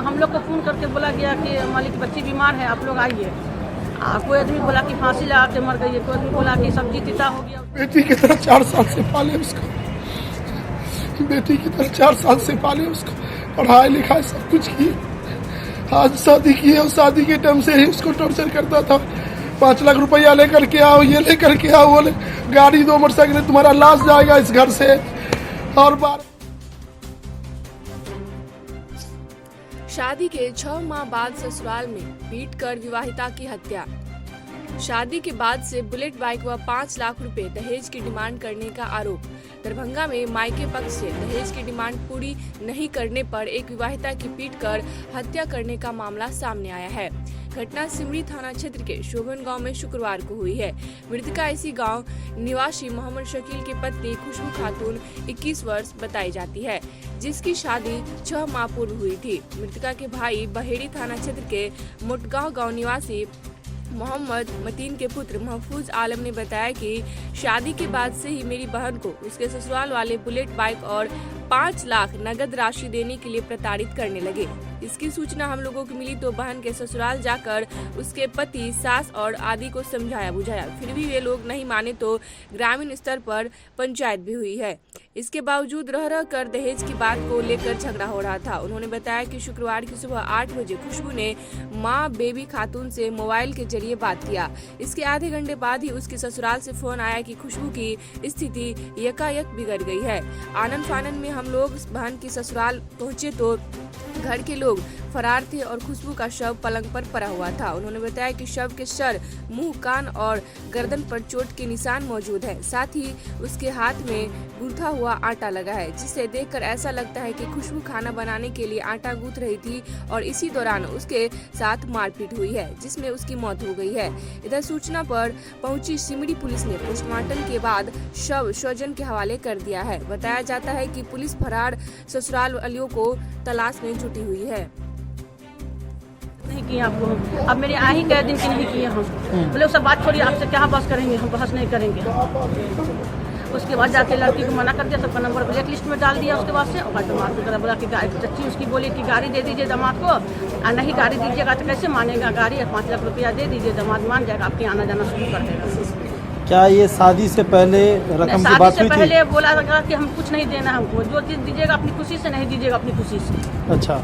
हम लोग को फ़ोन करके बोला गया कि मालिक की बच्ची बीमार है, आप लोग आइए। कोई आदमी बोला कि फांसी लगा के मर गई है, कोई आदमी बोला कि सब्जी तीता हो गया। बेटी की तरह 4 साल से पाले उसको, बेटी की तरह 4 साल से पाले उसको, पढ़ाई लिखाई सब कुछ की। आज शादी की है, उस शादी के टाइम से ही उसको टॉर्चर करता था। 5 लाख रुपया लेकर के आओ, ये लेकर के आओ, बोले गाड़ी 2 मोटरसाइकिल, तुम्हारा लाश जाएगा इस घर से। और बार शादी के 6 माह बाद ससुराल में पीटकर विवाहिता की हत्या। शादी के बाद से बुलेट बाइक व 5 लाख रुपए दहेज की डिमांड करने का आरोप। दरभंगा में मायके पक्ष से दहेज की डिमांड पूरी नहीं करने पर एक विवाहिता की पीटकर हत्या करने का मामला सामने आया है। घटना सिमरी थाना क्षेत्र के शोभन गांव में शुक्रवार को हुई है। मृतका इसी गांव निवासी मोहम्मद शकील की पत्नी खुशबू खातून 21 वर्ष बताई जाती है, जिसकी शादी 6 माह पूर्व हुई थी। मृतका के भाई बहेड़ी थाना क्षेत्र के मोटगांव गांव निवासी मोहम्मद मतीन के पुत्र महफूज आलम ने बताया कि शादी के बाद से ही मेरी बहन को उसके ससुराल वाले बुलेट बाइक और 5 लाख नगद राशि देने के लिए प्रताड़ित करने लगे। इसकी सूचना हम लोगों को मिली तो बहन के ससुराल जाकर उसके पति, सास और आदि को समझाया बुझाया, फिर भी वे लोग नहीं माने तो ग्रामीण स्तर पर पंचायत भी हुई है। इसके बावजूद रह रह कर दहेज की बात को लेकर झगड़ा हो रहा था। उन्होंने बताया कि शुक्रवार की सुबह 8 बजे खुशबू ने मां बेबी खातून से मोबाइल के जरिए बात किया। इसके आधे घंटे बाद ही उसके ससुराल से फोन आया कि खुशबू की स्थिति यकायक बिगड़ गई है। आनंद फानन में हम लोग बहन की ससुराल पहुंचे तो घर के लोग फरार थे और खुशबू का शव पलंग पर पड़ा हुआ था। उन्होंने बताया कि शव के सर, मुंह, कान और गर्दन पर चोट के निशान मौजूद है। साथ ही उसके हाथ में गूंथा हुआ आटा लगा है, जिसे देखकर ऐसा लगता है कि खुशबू खाना बनाने के लिए आटा गूंथ रही थी और इसी दौरान उसके साथ मारपीट हुई है, जिसमें उसकी मौत हो गई है। इधर सूचना पर पहुंची सिमरी पुलिस ने पोस्टमार्टम के बाद शव स्वजन के हवाले कर दिया है। बताया जाता है कि पुलिस फरार ससुराल वालियों को तलाश में जुटी हुई है। नहीं किया आपको, अब मेरे आ ही गए दिन की नहीं किए हम। बोले सब बात छोड़िए, आपसे क्या बहस करेंगे, हम बहस नहीं करेंगे। उसके बाद जाके लड़की को मना कर दिया, सबका नंबर ब्लैक लिस्ट में डाल दिया। उसके बाद से और दामाद को बोला कि चच्ची उसकी बोली कि गाड़ी दे दीजिए दामाद को, और नहीं गाड़ी दीजिएगा तो कैसे मानेगा गाड़ी, 5 लाख रुपया दे दीजिए, दामाद मान जाएगा, आपके आना जाना शुरू कर देगा। क्या ये शादी से पहले रकम की बात हुई थी? पहले बोला था कि हम कुछ नहीं देना हमको, जो चीज़ दीजिएगा अपनी खुशी से, नहीं दीजिएगा अपनी खुशी से। अच्छा,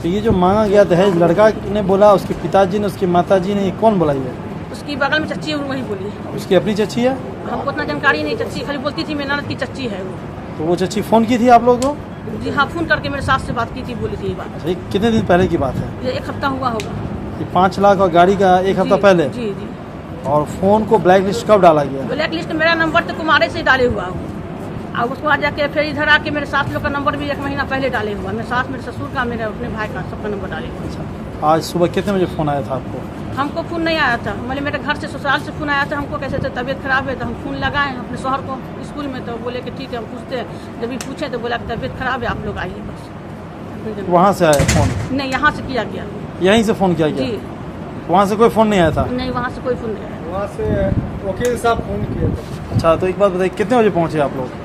तो ये जो मांगा गया दहेज लड़का ने बोला, उसके पिताजी ने, उसकी माताजी ने, कौन बोला ये? उसकी बगल में चच्ची है, वही बोली। उसकी अपनी चच्ची है? हमको उतना जानकारी नहीं, चच्ची खाली बोलती थी मेरी ननद की चच्ची है वो। तो वो चच्ची फोन की थी आप लोगों को? जी हाँ, फोन करके मेरे सास से बात की थी, बोली थी ये बात। अच्छा, कितने दिन पहले की बात है? ये 1 हफ्ता हुआ होगा। ये 5 लाख और गाड़ी का 1 हफ्ता पहले? जी जी। और फोन को ब्लैक लिस्ट कब डाला गया? ब्लैक लिस्ट मेरा नंबर तो कुमारे से डाले हुआ हूँ, और उसके बाद जाके फिर इधर आके मेरे सास लोग का नंबर भी 1 महीना पहले डाले हुआ। मेरे सास, मेरे ससुर का, मेरे अपने भाई का, सबका नंबर डाले हुआ। अच्छा, आज सुबह कितने बजे फोन आया था आपको? हमको फ़ोन नहीं आया था, मतलब मेरे घर से ससुराल से फ़ोन आया था हमको, कैसे थे तबीयत खराब है, तो हम फ़ोन लगाए अपने शोहर को स्कूल में, तो बोले कि ठीक है हम पूछते हैं। जब भी पूछे तो बोला कि तबीयत खराब है, आप लोग आइए बस। वहाँ से आया फोन? नहीं, यहाँ से किया गया। यहीं से फोन किया गया? जी। वहाँ से कोई फोन नहीं आया था? नहीं, वहाँ से कोई फ़ोन नहीं आया। वहाँ से वकील साहब फोन किए थे। अच्छा, तो एक बात बताइए, कितने बजे पहुँचे आप लोग?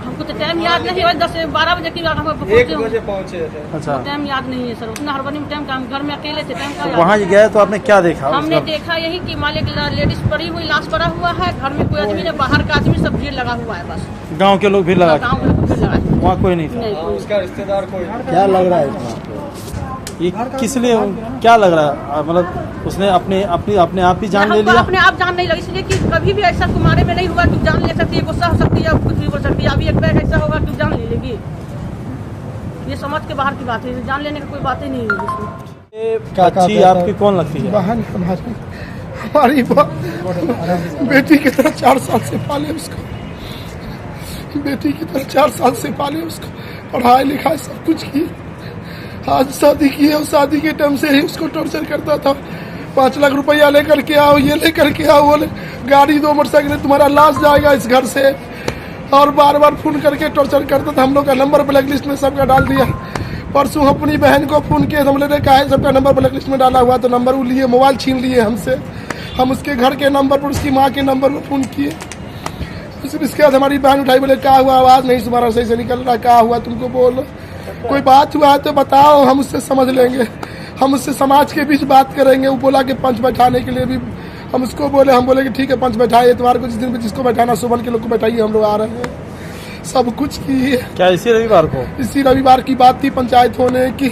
हमको तो टाइम याद नहीं है, 10 से 12 बजे की बात। हम 1 बजे पहुँचे थे। अच्छा, टाइम याद नहीं है सर, उतना हड़बड़ी में टाइम का, हम घर में अकेले थे, टाइम का तो वहाँ गए तो आपने क्या देखा? हमने देखा यही कि मालिक लेडीज पड़ी हुई, लाश पड़ा हुआ है, घर में कोई आदमी नहीं, बाहर का आदमी, सब भीड़ लगा हुआ है बस। गांव के लोग भी लगा? गाँव में भीड़ लगा है। वहाँ कोई नहीं था? नहीं, उसका रिश्तेदार कोई? क्या लग रहा है ये किस लिए, क्या लग रहा है? मतलब उसने अपने आप ही जान ले लिया? अपने आप जान नहीं लगी, इसलिए कि कभी भी ऐसा तुम्हारे में नहीं हुआ कि जान ले सकती है, गुस्सा हो सकती है, कुछ भी बोल सकती है। अभी एक बार ऐसा होगा कि जान ले लेगी, ये समझ के बाहर की बात है, जान लेने की कोई बात ही नहीं है इसमें। चाची आपकी कौन लगती है? बहन हमारी बेटी की तरह 4 साल से पाले उसको, बेटी की तरह 4 साल से पाले उसको, पढ़ाई लिखाई सब कुछ की। आज शादी की है, उस शादी के टाइम से ही उसको टॉर्चर करता था। 5 लाख रुपया लेकर के आओ, ये लेकर के आओ, बोले गाड़ी 2 मोटरसाइकिल, तुम्हारा लाश जाएगा इस घर से। और बार बार फोन करके टॉर्चर करता था। हम लोग का नंबर ब्लैक लिस्ट में सबका डाल दिया। परसों अपनी बहन को फोन किए, हम लोग कहा है सबका नंबर ब्लैक लिस्ट में डाला हुआ, तो नंबर वो लिए, मोबाइल छीन लिए हमसे। हम उसके घर के नंबर पर, उसकी माँ के नंबर पर फ़ोन किए। फिर इसके बाद हमारी बहन उठाई, बोले क्या हुआ, आवाज़ नहीं तुम्हारा सही से निकल रहा, क्या हुआ तुमको बोलो। कोई बात हुआ है तो बताओ, हम उससे समझ लेंगे, हम उससे समाज के बीच बात करेंगे। वो बोला कि पंच बैठाने के लिए भी हम उसको बोले, हम बोले कि ठीक है पंच बैठाए, इतवार को जिस दिन पे जिसको बैठाना सुबह के लोग को बैठाइए, हम लोग आ रहे हैं। सब कुछ की क्या इसी रविवार को? इसी रविवार की बात थी पंचायत होने की।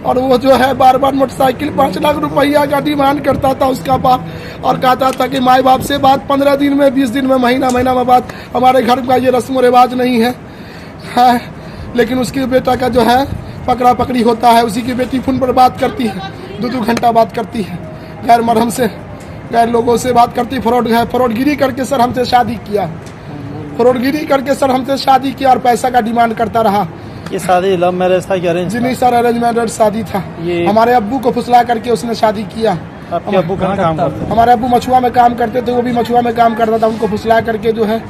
और वो जो है बार बार मोटरसाइकिल 5 लाख रुपया का डिमांड करता था उसका बाप, और कहता था कि माई बाप से बात 15 दिन में, 20 दिन में, महीना में बात। हमारे घर का ये रस्म रिवाज नहीं है, लेकिन उसके बेटा का जो है पकड़ा पकड़ी होता है। उसी की बेटी फोन पर बात करती है, 2-2 घंटा बात करती है, गैर मरहम से, गैर लोगों से बात करती। फ्रॉड है, फ्रॉडगिरी करके सर हमसे शादी किया, फ्रॉडगिरी करके सर हमसे शादी किया और पैसा का डिमांड करता रहा। ये शादी लव मैरिज था कि अरेंज? जी नहीं सर, अरेंज मैरिज शादी था। हमारे अब्बू को फुसला करके उसने शादी किया। आपके अब्बू कहाँ काम करते हैं? हमारे अब्बू मछुआ में काम करते थे, वो भी मछुआ में काम करता था। उनको फुसला करके जो है,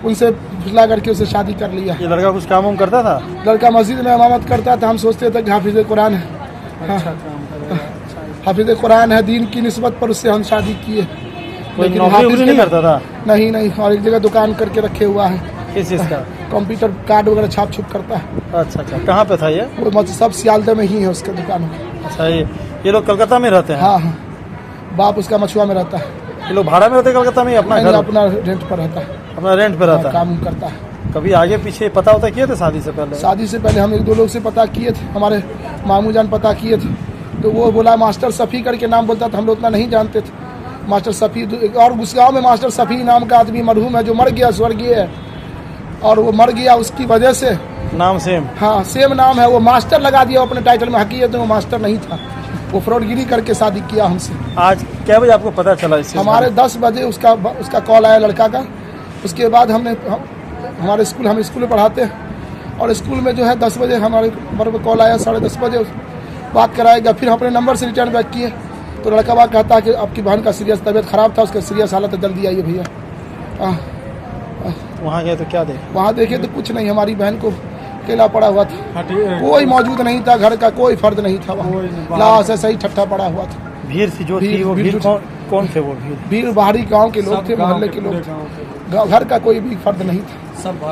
उनसे फुसला करके उसे शादी कर लिया। ये लड़का कुछ काम करता था? लड़का मस्जिद में इमामत करता था। हम सोचते थे कि हाफिज कुरान है, हाफिज कुरान है, दीन की निस्बत पर उससे हम शादी किए। लेकिन हाफिज नहीं करता था? नहीं, और एक जगह दुकान करके रखे हुआ है। किस चीज का? कंप्यूटर कार्ड वगैरह छाप छुप करता है। अच्छा, कहाँ पे था ये? वो सब सियालदह में ही है उसका दुकान। अच्छा, ये लोग कलकत्ता में रहते हैं? हाँ, बाप उसका मछुआ में रहता है। ये लोग भाड़ा में रहते हैं कलकत्ता में? अपना घर, अपना रेंट पर रहता है, अपना रेंट पे रहता है, काम करता है। कभी आगे पीछे पता होता किए थे शादी से पहले? शादी से पहले हम 1-2 लोग से पता किए थे, हमारे मामू जान पता किए थे। तो वो बोला मास्टर सफ़ी करके नाम बोलता था, हम लोग उतना नहीं जानते थे। मास्टर सफ़ी, और उस गाँव में मास्टर सफ़ी नाम का आदमी मरहूम है जो मर गया, स्वर्गीय है, और वो मर गया उसकी वजह से नाम सेम? हाँ, सेम नाम है। वो मास्टर लगा दिया अपने टाइटल में, हकीकत में वो मास्टर नहीं था। वो फ्रॉडगिरी करके शादी किया हमसे। आज क्या बजे आपको पता चला इस चीज़? हमारे 10 बजे उसका कॉल आया लड़का का। उसके बाद हमारे स्कूल, हम स्कूल में पढ़ाते हैं, और स्कूल में जो है 10 बजे हमारे नंबर पर कॉल आया, 10:30 बजे बात कराएगा। फिर हम अपने नंबर से रिटर्न बैक किए तो लड़का बात कहता है कि आपकी बहन का सीरियस तबीयत खराब था, उसका सीरियस हालत है, जल्दी आइए भैया। वहाँ गए तो क्या देखे? वहाँ देखे तो कुछ नहीं, हमारी बहन को अकेला पड़ा हुआ था, कोई मौजूद नहीं था, घर का कोई फर्द नहीं था वहाँ, लाश ऐसा ही ठट्ठा पड़ा हुआ था। भीड़ थी जो थी, वो भीड़ कौन थे? वो भीड़ बाहरी गांव के लोग थे, मोहल्ले के लोग थे, घर का कोई भी फर्द नहीं था।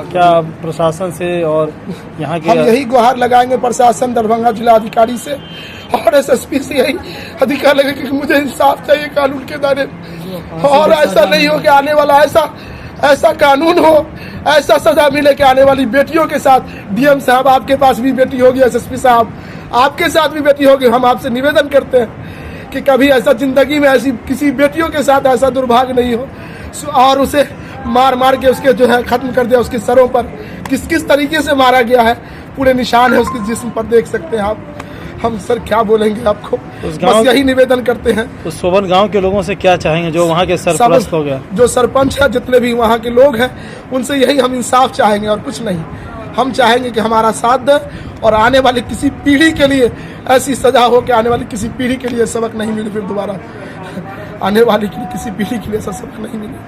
क्या प्रशासन से और यहाँ के? हम यही गुहार लगाएंगे प्रशासन, दरभंगा जिला अधिकारी से और SSP से, यही अधिकार लगे कि मुझे इंसाफ चाहिए कानून के दायरे, और ऐसा नहीं हो कि आने वाला ऐसा कानून हो, ऐसा सजा मिले कि आने वाली बेटियों के साथ, DM साहब आपके पास भी बेटी होगी, SSP साहब आपके साथ भी बेटी होगी। हम आपसे निवेदन करते हैं कि कभी ऐसा जिंदगी में ऐसी किसी बेटियों के साथ ऐसा दुर्भाग्य नहीं हो, और उसे मार के उसके जो है खत्म कर दिया। उसके सरों पर किस तरीके से मारा गया है, पूरे निशान है उसके जिस्म पर, देख सकते हैं आप। हम सर क्या बोलेंगे आपको, बस यही निवेदन करते हैं। उस सोबन गांव के लोगों से क्या चाहेंगे जो वहाँ के सरपंच हो गया? जो सरपंच है, जितने भी वहाँ के लोग हैं, उनसे यही हम इंसाफ चाहेंगे और कुछ नहीं। हम चाहेंगे कि हमारा साथ दे, और आने वाली किसी पीढ़ी के लिए ऐसी सजा हो कि आने वाली किसी पीढ़ी के लिए सबक नहीं मिले, फिर दोबारा आने वाली किसी पीढ़ी के लिए ऐसा सबक नहीं मिले।